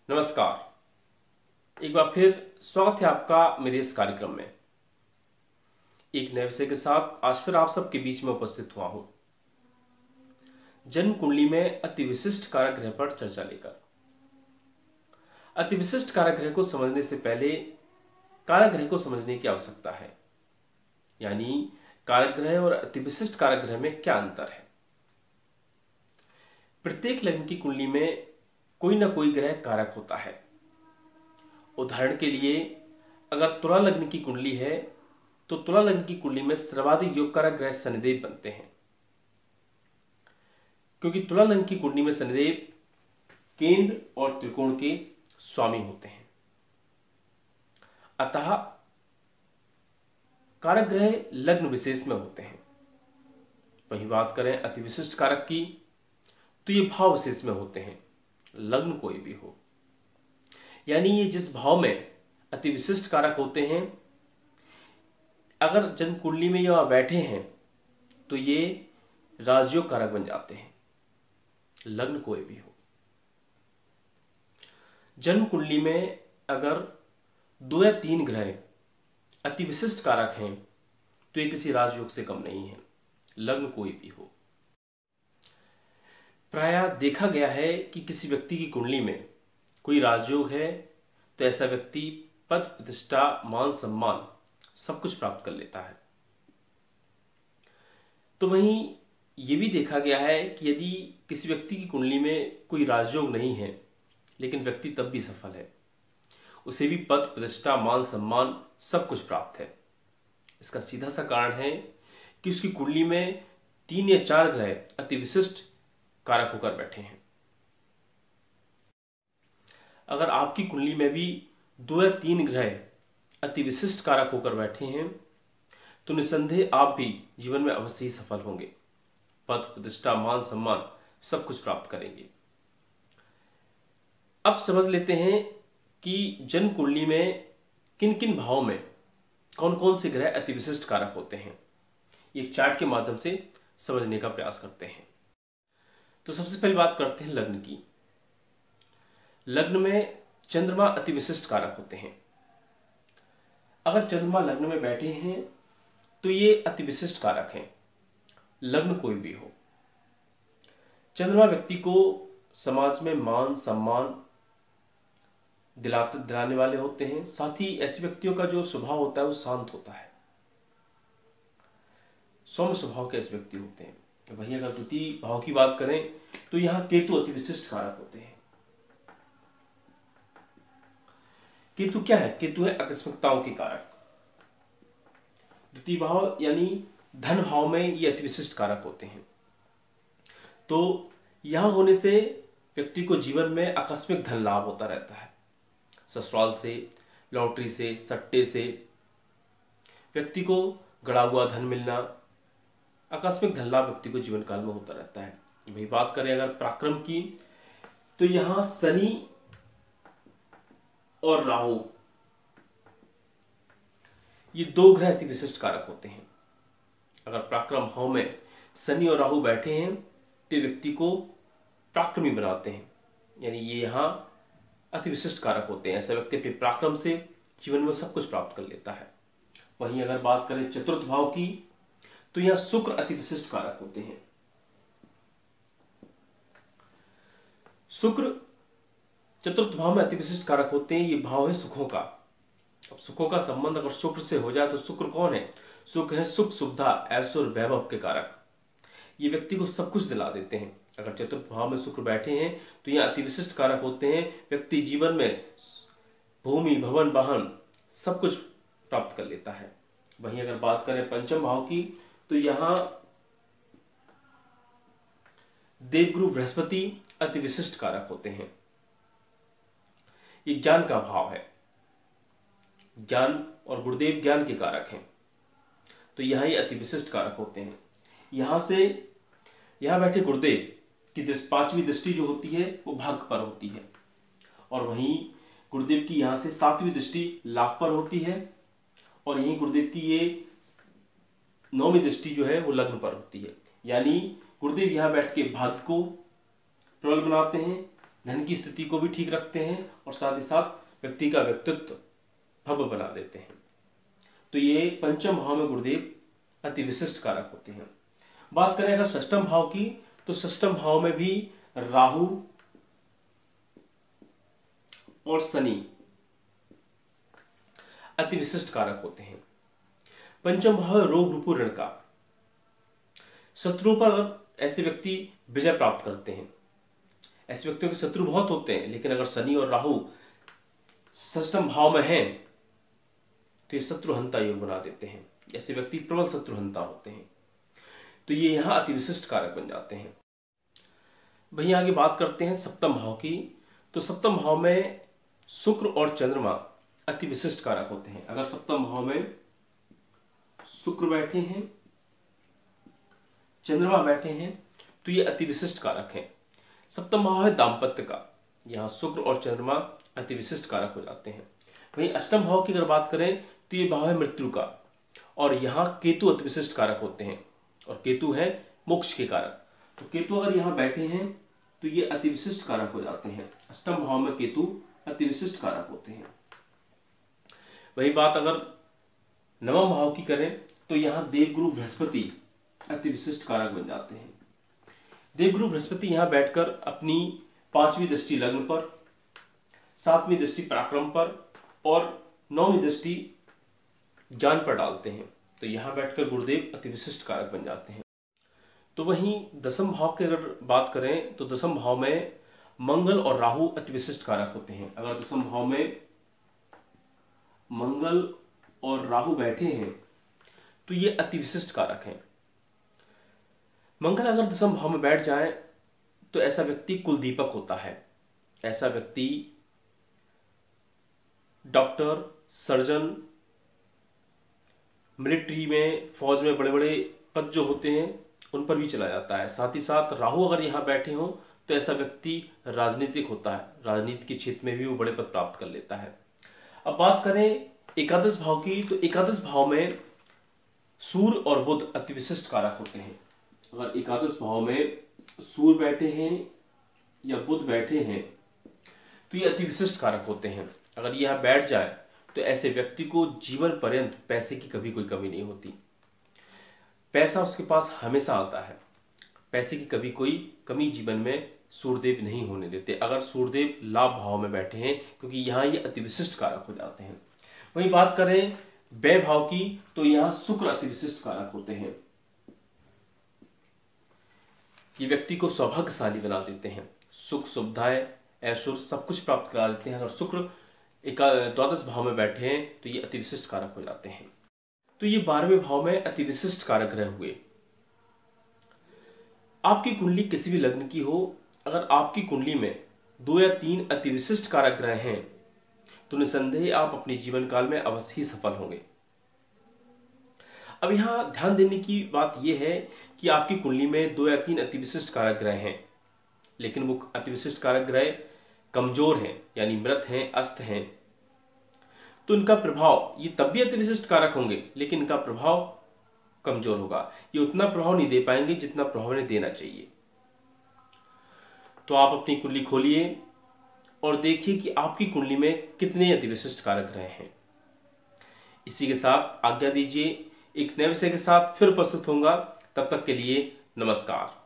नमस्कार। एक बार फिर स्वागत है आपका मेरे इस कार्यक्रम में। एक नए विषय के साथ आज फिर आप सबके बीच में उपस्थित हुआ हूं। जन्म कुंडली में अति विशिष्ट कारक ग्रह पर चर्चा लेकर। अति विशिष्ट कारक ग्रह को समझने से पहले कारक ग्रह को समझने की आवश्यकता है, यानी कारक ग्रह और अति विशिष्ट कारक ग्रह में क्या अंतर है। प्रत्येक लग्न की कुंडली में कोई ना कोई ग्रह कारक होता है। उदाहरण के लिए अगर तुला लग्न की कुंडली है तो तुला लग्न की कुंडली में सर्वाधिक योग कारक ग्रह शनिदेव बनते हैं, क्योंकि तुला लग्न की कुंडली में शनिदेव केंद्र और त्रिकोण के स्वामी होते हैं। अतः कारक ग्रह लग्न विशेष में होते हैं। वहीं बात करें अति विशिष्ट कारक की तो ये भाव विशेष में होते हैं, लग्न कोई भी हो। यानी ये जिस भाव में अति विशिष्ट कारक होते हैं, अगर जन्म कुंडली में ये बैठे हैं तो ये राजयोग कारक बन जाते हैं, लग्न कोई भी हो। जन्म कुंडली में अगर 2 या 3 ग्रह अति विशिष्ट कारक हैं तो ये किसी राजयोग से कम नहीं है, लग्न कोई भी हो। प्रायः देखा गया है कि किसी व्यक्ति की कुंडली में कोई राजयोग है तो ऐसा व्यक्ति पद प्रतिष्ठा मान सम्मान सब कुछ प्राप्त कर लेता है। तो वहीं ये भी देखा गया है कि यदि किसी व्यक्ति की कुंडली में कोई राजयोग नहीं है लेकिन व्यक्ति तब भी सफल है, उसे भी पद प्रतिष्ठा मान सम्मान सब कुछ प्राप्त है। इसका सीधा सा कारण है कि उसकी कुंडली में 3 या 4 ग्रह अति विशिष्ट कारक होकर बैठे हैं। अगर आपकी कुंडली में भी 2 या 3 ग्रह अति विशिष्ट कारक होकर बैठे हैं तो निसंदेह आप भी जीवन में अवश्य ही सफल होंगे, पद प्रतिष्ठा मान सम्मान सब कुछ प्राप्त करेंगे। अब समझ लेते हैं कि जन्म कुंडली में किन किन भाव में कौन कौन से ग्रह अति विशिष्ट कारक होते हैं। एक चार्ट के माध्यम से समझने का प्रयास करते हैं। तो सबसे पहले बात करते हैं लग्न की। लग्न में चंद्रमा अति विशिष्ट कारक होते हैं। अगर चंद्रमा लग्न में बैठे हैं तो ये अति विशिष्ट कारक हैं, लग्न कोई भी हो। चंद्रमा व्यक्ति को समाज में मान सम्मान दिलाने वाले होते हैं। साथ ही ऐसे व्यक्तियों का जो स्वभाव होता है वो शांत होता है, सौम्य स्वभाव के ऐसे व्यक्ति होते हैं। वहीं अगर द्वितीय भाव की बात करें तो यहां केतु अति विशिष्ट कारक होते हैं। केतु क्या है? केतु है आकस्मिकताओं के कारक। द्वितीय भाव यानी धन भाव में ये अति विशिष्ट कारक होते हैं। तो यहां होने से व्यक्ति को जीवन में आकस्मिक धन लाभ होता रहता है। ससुराल से, लॉटरी से, सट्टे से व्यक्ति को गड़ा हुआ धन मिलना, आकस्मिक धन लाभ व्यक्ति को जीवन काल में होता रहता है। वही बात करें अगर पराक्रम की तो यहां शनि और राहु ये 2 ग्रह अति विशिष्ट कारक होते हैं। अगर पराक्रम भाव में शनि और राहु बैठे हैं तो व्यक्ति को पराक्रमी बनाते हैं, यानी ये यहां अति विशिष्ट कारक होते हैं। ऐसा व्यक्ति अपने पराक्रम से जीवन में सब कुछ प्राप्त कर लेता है। वहीं अगर बात करें चतुर्थ भाव की तो यहां शुक्र अति विशिष्ट कारक होते हैं। शुक्र चतुर्थ भाव में अति विशिष्ट कारक होते हैं। ये भाव है सुखों का। अब सुखों का संबंध अगर शुक्र से हो जाए तो शुक्र कौन है? शुक्र है सुख सुविधा ऐश्वर्य वैभव के कारक। ये व्यक्ति को सब कुछ दिला देते हैं। अगर चतुर्थ भाव में शुक्र बैठे हैं तो यह अति विशिष्ट कारक होते हैं। व्यक्ति जीवन में भूमि भवन वाहन सब कुछ प्राप्त कर लेता है। वहीं अगर बात करें पंचम भाव की तो यहां देवगुरु बृहस्पति अति विशिष्ट कारक होते हैं। ये ज्ञान का भाव है, ज्ञान और गुरुदेव ज्ञान के कारक हैं, तो यहां ही अति विशिष्ट कारक होते हैं। यहां बैठे गुरुदेव की 5वीं दृष्टि जो होती है वो भाग्य पर होती है, और वहीं गुरुदेव की यहां से 7वीं दृष्टि लाभ पर होती है, और यहीं गुरुदेव की ये 9वीं दृष्टि जो है वो लग्न पर होती है। यानी गुरुदेव यहां बैठ के भाग्य को प्रबल बनाते हैं धन की स्थिति को भी ठीक रखते हैं और साथ ही साथ व्यक्ति का व्यक्तित्व भव्य बना देते हैं। तो ये पंचम भाव में गुरुदेव अति विशिष्ट कारक होते हैं। बात करें अगर षष्ठम भाव की, तो षष्ठम भाव में भी राहु और शनि अति विशिष्ट कारक होते हैं। पंचम भाव है रोग रूपो ऋण का। शत्रुओं पर ऐसे व्यक्ति विजय प्राप्त करते हैं। ऐसे व्यक्तियों के शत्रु बहुत होते हैं, लेकिन अगर शनि और राहु षष्ठम भाव में हैं तो ये शत्रुहंता योग बना देते हैं। ऐसे व्यक्ति प्रबल शत्रुहंता होते हैं। तो ये यहां अति विशिष्ट कारक बन जाते हैं। वहीं आगे बात करते हैं सप्तम भाव की। तो सप्तम भाव में शुक्र और चंद्रमा अति विशिष्ट कारक होते हैं। अगर सप्तम भाव में शुक्र बैठे हैं, चंद्रमा बैठे हैं, तो ये अति विशिष्ट कारक हैं। सप्तम भाव है दाम्पत्य का। यहाँ शुक्र और चंद्रमा अति विशिष्ट कारक हो जाते हैं। वहीं अष्टम भाव की अगर बात करें तो ये भाव है मृत्यु का, और यहाँ केतु अति विशिष्ट कारक होते हैं, और केतु है मोक्ष के कारक। तो केतु अगर यहाँ बैठे हैं तो ये अति विशिष्ट कारक हो जाते हैं। अष्टम भाव में केतु अति विशिष्ट कारक होते हैं। वही बात अगर नवम भाव की करें तो यहाँ देवगुरु बृहस्पति अति विशिष्ट कारक बन जाते हैं। देवगुरु बृहस्पति यहाँ बैठकर अपनी 5वीं दृष्टि लग्न पर, 7वीं दृष्टि पराक्रम पर और 9वीं दृष्टि ज्ञान पर डालते हैं। तो यहाँ बैठकर गुरुदेव अति विशिष्ट कारक बन जाते हैं। तो वहीं दसम भाव की अगर बात करें तो दसम भाव में मंगल और राहु अति विशिष्ट कारक होते हैं। अगर दसम भाव में मंगल और राहु बैठे हैं तो ये अति विशिष्ट कारक हैं। मंगल अगर दसम भाव में बैठ जाए तो ऐसा व्यक्ति कुलदीपक होता है। ऐसा व्यक्ति डॉक्टर, सर्जन, मिलिट्री में, फौज में बड़े बड़े पद जो होते हैं उन पर भी चला जाता है। साथ ही साथ राहु अगर यहाँ बैठे हों तो ऐसा व्यक्ति राजनीतिक होता है। राजनीति के क्षेत्र में भी वो बड़े पद प्राप्त कर लेता है। अब बात करें एकादश भाव की, तो एकादश भाव में सूर्य और बुध अति विशिष्ट कारक होते हैं। अगर एकादश भाव में सूर्य बैठे हैं या बुध बैठे हैं तो ये अति विशिष्ट कारक होते हैं। अगर यह बैठ जाए तो ऐसे व्यक्ति को जीवन पर्यंत पैसे की कभी कोई कमी नहीं होती। पैसा उसके पास हमेशा आता है। पैसे की कभी कोई कमी जीवन में सूर्यदेव नहीं होने देते, अगर सूर्यदेव लाभ भाव में बैठे हैं, क्योंकि यहाँ ये अति विशिष्ट कारक हो जाते हैं। वहीं बात करें व्यय भाव की, तो यहाँ शुक्र अति विशिष्ट कारक होते हैं। ये व्यक्ति को सौभाग्यशाली बना देते हैं। सुख, सुविधाएं, ऐश्वर्य सब कुछ प्राप्त करा देते हैं। अगर शुक्र द्वादश भाव में बैठे हैं तो ये अति विशिष्ट कारक हो जाते हैं। तो ये 12वें भाव में अति विशिष्ट कारक रहे हुए। आपकी कुंडली किसी भी लग्न की हो, अगर आपकी कुंडली में 2 या 3 अति विशिष्ट कारक ग्रह हैं तो निसंदेह आप अपने जीवन काल में अवश्य ही सफल होंगे। अब यहां ध्यान देने की बात यह है कि आपकी कुंडली में 2 या 3 अति विशिष्ट कारक ग्रह हैं, लेकिन वो अति विशिष्ट कारक ग्रह कमजोर हैं, यानी मृत हैं, अस्त हैं, तो इनका प्रभाव, ये तब भी अति विशिष्ट कारक होंगे लेकिन इनका प्रभाव कमजोर होगा। ये उतना प्रभाव नहीं दे पाएंगे जितना प्रभाव इन्हें देना चाहिए। तो आप अपनी कुंडली खोलिए और देखिए कि आपकी कुंडली में कितने अति विशिष्ट कारक ग्रह हैं। इसी के साथ आज्ञा दीजिए, एक नए विषय के साथ फिर उपस्थित होऊंगा। तब तक के लिए नमस्कार।